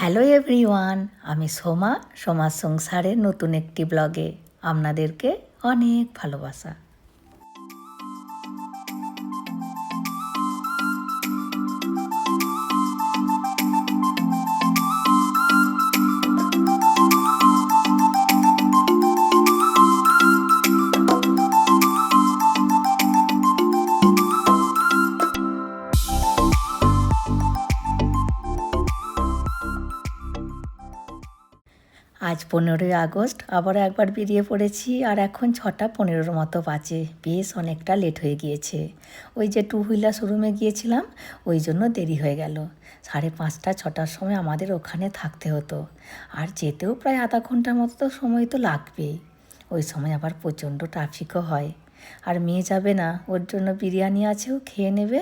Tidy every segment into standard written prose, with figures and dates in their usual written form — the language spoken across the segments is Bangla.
হ্যালো এভরিওয়ান, আমি সোমার সংসারের নতুন একটি ব্লগে আপনাদেরকে অনেক ভালোবাসা। আজ 15ই আগস্ট আবারও একবার বেরিয়ে পড়েছি, আর এখন 6:15 মতো বাজে। বেশ অনেকটা লেট হয়ে গিয়েছে। ওই যে টু হুইলার শোরুমে গিয়েছিলাম, ওই জন্য দেরি হয়ে গেল। 5:30 6টার সময় আমাদের ওখানে থাকতে হতো, আর যেতেও প্রায় আধা ঘন্টার মতো তো সময় তো লাগবেই। ওই সময় আবার প্রচণ্ড ট্রাফিকও হয়। আর মেয়ে যাবে না, ওর জন্য বিরিয়ানি আছে, ও খেয়ে নেবে,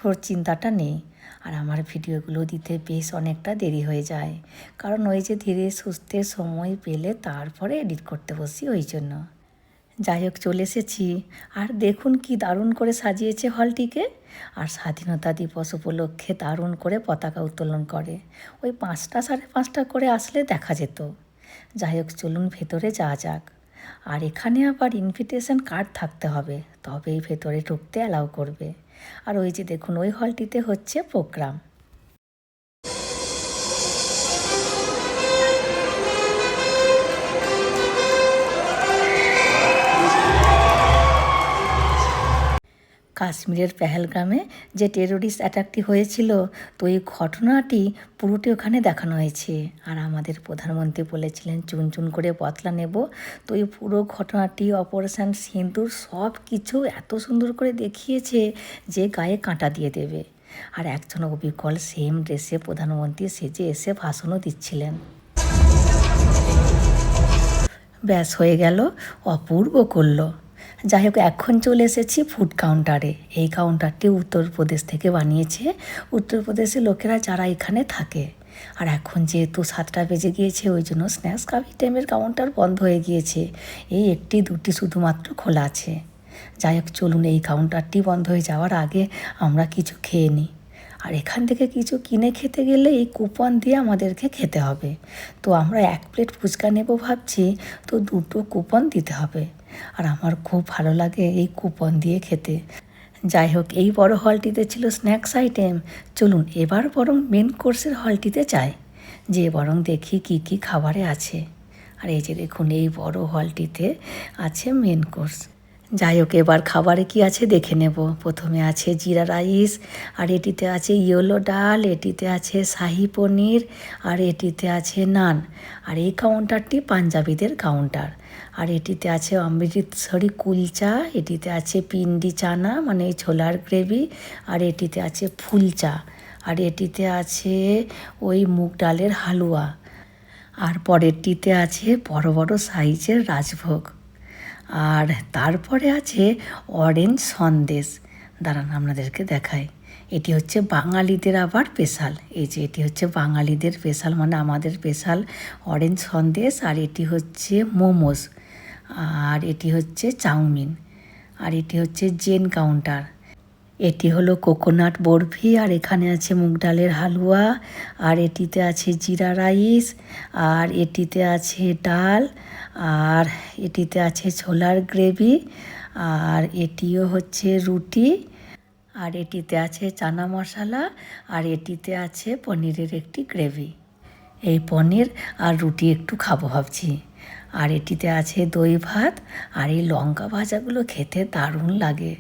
ওর চিন্তাটা নেই। আর আমার ভিডিওগুলো দিতে বেশ অনেকটা দেরি হয়ে যায়, কারণ ওই যে ধীরে সুস্থে সময় পেলে তারপরে এডিট করতে বসি, ওই জন্য। যাই হোক, চলে এসেছি। আর দেখুন কি দারুণ করে সাজিয়েছে হলটিকে। আর স্বাধীনতা দিবস উপলক্ষে দারুণ করে পতাকা উত্তোলন করে। ওই 5টা 5:30 করে আসলে দেখা যেত। যাই হোক, চলুন ভেতরে যাওয়া যাক। আর এখানে আবার ইনভিটেশন কার্ড থাকতে হবে, তবেই ভেতরে ঢুকতে অ্যালাউ করবে। আর ওই যে দেখুন, ওই হলটিতে হচ্ছে প্রোগ্রাম। কাশ্মীরের পেহেলগামে যে টেরোরিস্ট অ্যাটাকটি হয়েছিল, তো এই ঘটনাটি পুরোটি ওখানে দেখানো হয়েছে। আর আমাদের প্রধানমন্ত্রী বলেছিলেন চুন চুন করে বদলা নেব। তো এই পুরো ঘটনাটি, অপারেশন সিন্দুর, সব কিছু এত সুন্দর করে দেখিয়েছে যে গায়ে কাঁটা দিয়ে দেবে। আর একজন অবিকল সেম ড্রেসে প্রধানমন্ত্রী সেজে এসে ভাষণও দিচ্ছিলেন। ব্যাস হয়ে গেল, অপূর্ব করলো। যাই হোক, এখন চলে এসেছি ফুড কাউন্টারে। এই কাউন্টারটি উত্তরপ্রদেশ থেকে বানিয়েছে, উত্তরপ্রদেশের লোকেরা যারা এখানে থাকে। আর এখন যেহেতু 7টা বেজে গিয়েছে, ওই জন্য স্ন্যাক্স কাফি টাইমের কাউন্টার বন্ধ হয়ে গিয়েছে। এই একটি দুটি শুধুমাত্র খোলা আছে। যাই হোক, চলুন এই কাউন্টারটি বন্ধ হয়ে যাওয়ার আগে আমরা কিছু খেয়ে নিই। আর এখান থেকে কিছু কিনে খেতে গেলে এই কুপন দিয়ে আমাদেরকে খেতে হবে। তো আমরা 1 প্লেট ফুচকা নেব ভাবছি, তো 2টো কুপন দিতে হবে। আর আমার খুব ভালো লাগে এই কুপন দিয়ে খেতে। যাই হোক, এই বড় হলটিতে ছিল স্ন্যাক্স আইটেম। চলুন এবার বরং মেন কোর্সের হলটিতে যাই, যে বরং দেখি কি কি খাবারে আছে। আর এই যে দেখুন, এই বড় হলটিতে আছে মেন কোর্স। যাই হোক, এবার খাবারে কি আছে দেখে নেব। প্রথমে আছে জিরা রাইস, আর এটিতে আছে ইয়েলো ডাল, এটিতে আছে শাহি পনির, আর এটিতে আছে নান। আর এই কাউন্টারটি পাঞ্জাবিদের কাউন্টার। আর এটিতে আছে অমৃতসরি কুলচা, এটিতে আছে পিন্ডি চানা মানে ছোলার গ্রেভি, আর এটিতে আছে ফুল চা, আর এটিতে আছে ওই মুগ ডালের হালুয়া, আর পরেরটিতে আছে বড় বড় সাইজের রাজভোগ। আর তারপরে আছে অরেঞ্জ সন্দেশ। দাঁড়ান আপনাদেরকে দেখাই। এটি হচ্ছে বাঙালিদের আবার স্পেশাল। এই যে এটি হচ্ছে বাঙালিদের স্পেশাল, মানে আমাদের স্পেশাল অরেঞ্জ সন্দেশ। আর এটি হচ্ছে মোমোস, আর এটি হচ্ছে চাউমিন, আর এটি হচ্ছে জেন কাউন্টার। এটি হলো কোকোনাট বরফি, আর এখানে আছে মুগ ডালের হালুয়া, আর এটিতে আছে জিরা রাইস, আর এটিতে আছে ডাল, আর এটিতে আছে ছোলার গ্রেভি, আর এটিও হচ্ছে রুটি, আর এটিতে আছে চানা মশলা, আর এটিতে আছে পনিরের একটি গ্রেভি। এই পনির আর রুটি একটু খাবো ভাবছি। আর এটিতে আছে দই ভাত, আর এই লঙ্কা ভাজাগুলো খেতে দারুণ লাগে।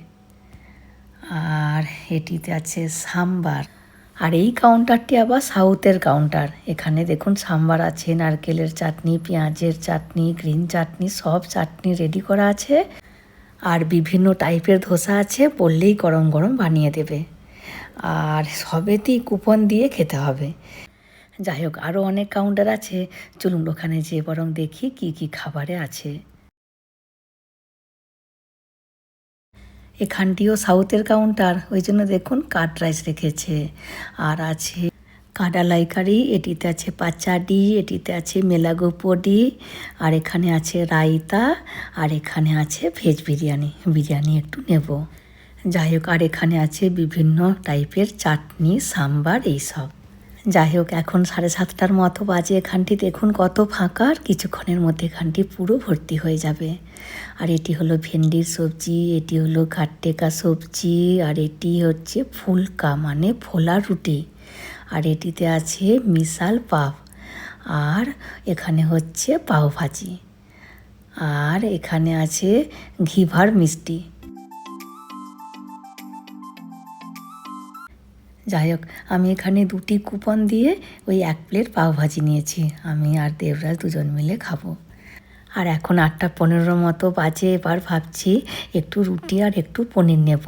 আর এটিতে আছে সাম্বার। আর এই কাউন্টারটি আবার সাউথের কাউন্টার। এখানে দেখুন সাম্বার আছে, নারকেলের চাটনি, পেঁয়াজের চাটনি, গ্রিন চাটনি, সব চাটনি রেডি করা আছে। আর বিভিন্ন টাইপের ধোসা আছে, বললেই গরম গরম বানিয়ে দেবে। আর সবেতেই কুপন দিয়ে খেতে হবে। যাই হোক, আরও অনেক কাউন্টার আছে, চলুন ওখানে যেয়ে বরং দেখি কি কি খাবারে আছে। এখানটিও সাউথের কাউন্টার, ওই জন্য দেখুন কাট রাইস রেখেছে। আর আছে কাডালাই কারি, এটিতে আছে পাচাডি, এটিতে আছে মেলাগো পডি, আর এখানে আছে রায়তা, আর এখানে আছে ভেজ বিরিয়ানি। বিরিয়ানি একটু নেব। যাই হোক, আর এখানে আছে বিভিন্ন টাইপের চাটনি, সাম্বার, এইসব। যাই হোক, এখন 7:30টার মতো বাজে। এখানটি দেখুন কত ফাঁকা, আর কিছুক্ষণের মধ্যে এখানটি পুরো ভর্তি হয়ে যাবে। আর এটি হলো ভেন্ডির সবজি, এটি হলো ঘাটটেকা সবজি, আর এটি হচ্ছে ফুলকা মানে ফোলা রুটি, আর এটিতে আছে মিশাল পাভ, আর এখানে হচ্ছে পাও ভাজি, আর এখানে আছে ঘিভার মিষ্টি। যাই হোক, আমি এখানে 2টি কুপন দিয়ে ওই 1 প্লেট পাওভাজি নিয়েছি। আমি আর দেবরাজ দুজন মিলে খাবো। আর এখন 8:15 মতো বাজে। এবার ভাবছি একটু রুটি আর একটু পনির নেব।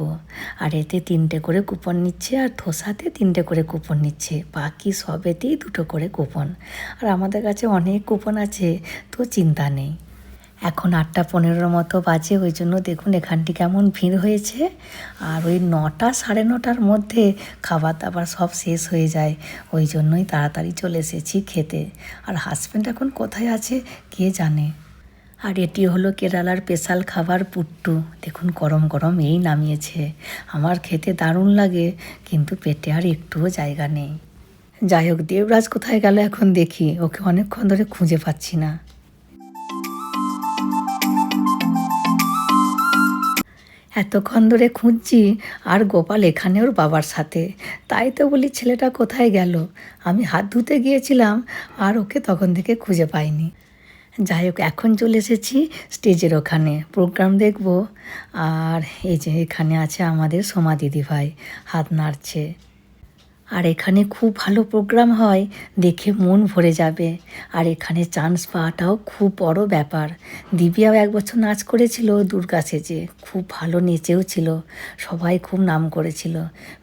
আর এতে 3টে করে কুপন নিচ্ছে, আর ধোসাতে 3টে করে কুপন নিচ্ছে, বাকি সবেতেই 2টো করে কুপন। আর আমাদের কাছে অনেক কুপন আছে, তো চিন্তা নেই। এখন 8:15 মতো বাজে, ওই জন্য দেখুন এখানটি কেমন ভিড় হয়েছে। আর ওই 9টা 9:30টার মধ্যে খাবার দাবার সব শেষ হয়ে যায়, ওই জন্যই তাড়াতাড়ি চলে এসেছি খেতে। আর হাজব্যান্ড এখন কোথায় আছে কে জানে। আর এটি হলো কেরালার স্পেশাল খাবার পুট্টু। দেখুন গরম গরম এই নামিয়েছে। আমার খেতে দারুণ লাগে, কিন্তু পেটে আর একটুও জায়গা নেই। যাই হোক, দেবরাজ কোথায় গেল এখন দেখি, ওকে অনেকক্ষণ ধরে খুঁজে পাচ্ছি না। এতক্ষণ ধরে খুঁজছি, আর গোপাল এখানে ওর বাবার সাথে। তাই তো বলি ছেলেটা কোথায় গেল। আমি হাত ধুতে গিয়েছিলাম, আর ওকে তখন থেকে খুঁজে পাইনি। যাই হোক, এখন চলে এসেছি স্টেজের ওখানে, প্রোগ্রাম দেখব। আর এই যে এখানে আছে আমাদের সোমা দিদিভাই, হাত নাড়ছে। আর এখানে খুব ভালো প্রোগ্রাম হয়, দেখে মন ভরে যাবে। আর এখানে চান্স পাওয়াটাও খুব বড় ব্যাপার। দিব্যাও 1 বছর নাচ করেছিল দুর্গা সেজে, খুব ভালো নেচেও ছিল, সবাই খুব নাম করেছিল।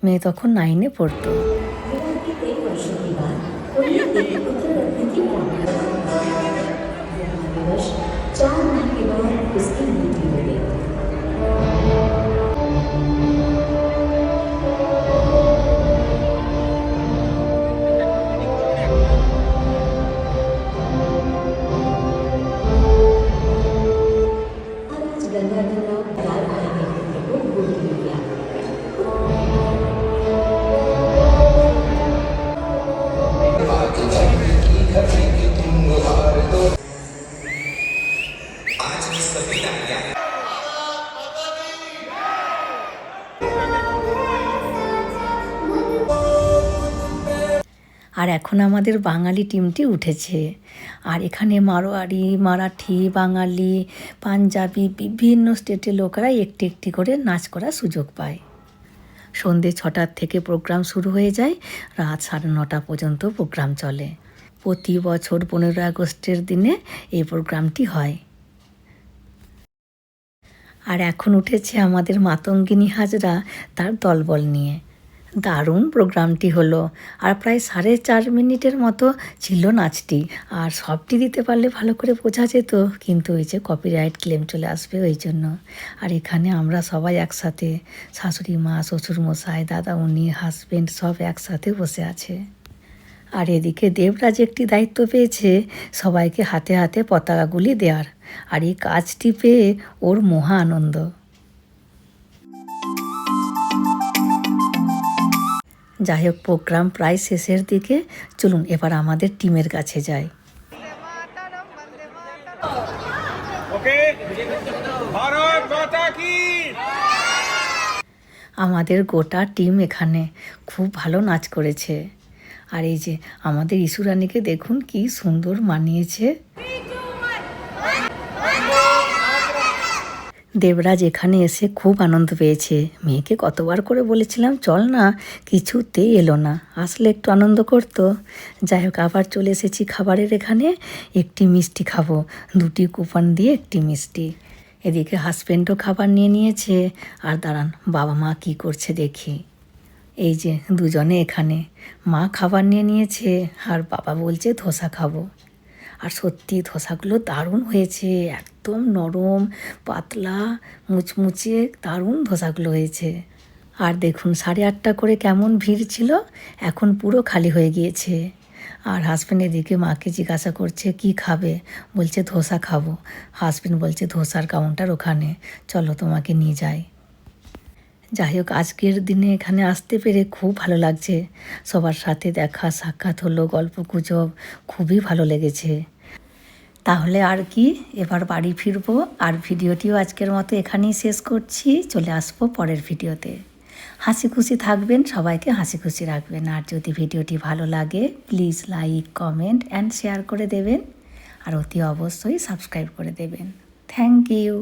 মেয়ে তখন 9-এ পড়তো। আর এখন আমাদের বাঙালি টিমটি উঠেছে। আর এখানে মারোয়াড়ি, মারাঠি, বাঙালি, পাঞ্জাবি বিভিন্ন স্টেটের লোকেরা একটি একটি করে নাচ করার সুযোগ পায়। সন্ধ্যে 6টার থেকে প্রোগ্রাম শুরু হয়ে যায়, রাত 9:30 পর্যন্ত প্রোগ্রাম চলে। প্রতি বছর 15 আগস্টের দিনে এই প্রোগ্রামটি হয়। আর এখন উঠেছে আমাদের মাতঙ্গিনী হাজরা তার দলবল নিয়ে। দারুণ প্রোগ্রামটি হলো। আর প্রায় 4.5 মিনিটের মতো ছিল নাচটি। আর সবটি দিতে পারলে ভালো করে বোঝা যেত, কিন্তু ওই যে কপিরাইট ক্লেম চলে আসবে ওই জন্য। আর এখানে আমরা সবাই একসাথে, শাশুড়ি মা, শ্বশুরমশাই, দাদা উনি, হাজবেন্ড সব একসাথে বসে আছে। আর এদিকে দেবরাজ একটি দায়িত্ব পেয়েছে, সবাইকে হাতে হাতে পতাকাগুলি দেওয়ার। আর এই কাজটি পেয়ে ওর মহা আনন্দ। যাই হোক, প্রোগ্রাম প্রায় শেষের দিকে। চলুন এবার আমাদের টিমের কাছে যাই। আমাদের গোটা টিম এখানে খুব ভালো নাচ করেছে। আর এই যে আমাদের ইসুরানীকে দেখুন কি সুন্দর মানিয়েছে। দেবরাজ এখানে এসে খুব আনন্দ পেয়েছে। মেয়েকে কতবার করে বলেছিলাম চল না, কিছুতেই এলো না, আসলে একটু আনন্দ করতো। যাই হোক, আবার চলে এসেছি খাবারের এখানে। একটি মিষ্টি খাবো, 2টি কুপন দিয়ে একটি মিষ্টি। এদিকে হাজব্যান্ডও খাবার নিয়ে নিয়েছে। আর দাঁড়ান, বাবা মা কি করছে দেখি। এই যে দুজনে এখানে, মা খাবার নিয়ে নিয়েছে, আর বাবা বলছে ধোসা খাবো। আর সত্যি ধোসাগুলো দারুণ হয়েছে, একদম নরম পাতলা মুচমুচে দারুণ ধোসাগুলো হয়েছে। আর দেখুন 8:30 করে কেমন ভিড় ছিল, এখন পুরো খালি হয়ে গিয়েছে। আর হাজব্যান্ড এদিকে মাকে জিজ্ঞাসা করছে কি খাবে, বলছে ধোসা খাবো। হাজব্যান্ড বলছে ধোসার কাউন্টার ওখানে, চলো তোমাকে নিয়ে যাই। যাই হোক, আজকের দিনে এখানে আসতে পেরে খুব ভালো লাগছে। সবার সাথে দেখা সাক্ষাৎ হলো, গল্পগুজব, খুবই ভালো লেগেছে। তাহলে আর কি, এবার বাড়ি ফিরবো। আর ভিডিওটিও আজকের মতো এখানেই শেষ করছি। চলে আসবো পরের ভিডিওতে। হাসি খুশি থাকবেন, সবাইকে হাসি খুশি রাখবেন। আর যদি ভিডিওটি ভালো লাগে please like, comment and share করে দেবেন। আর অতি অবশ্যই সাবস্ক্রাইব করে দেবেন। Thank you.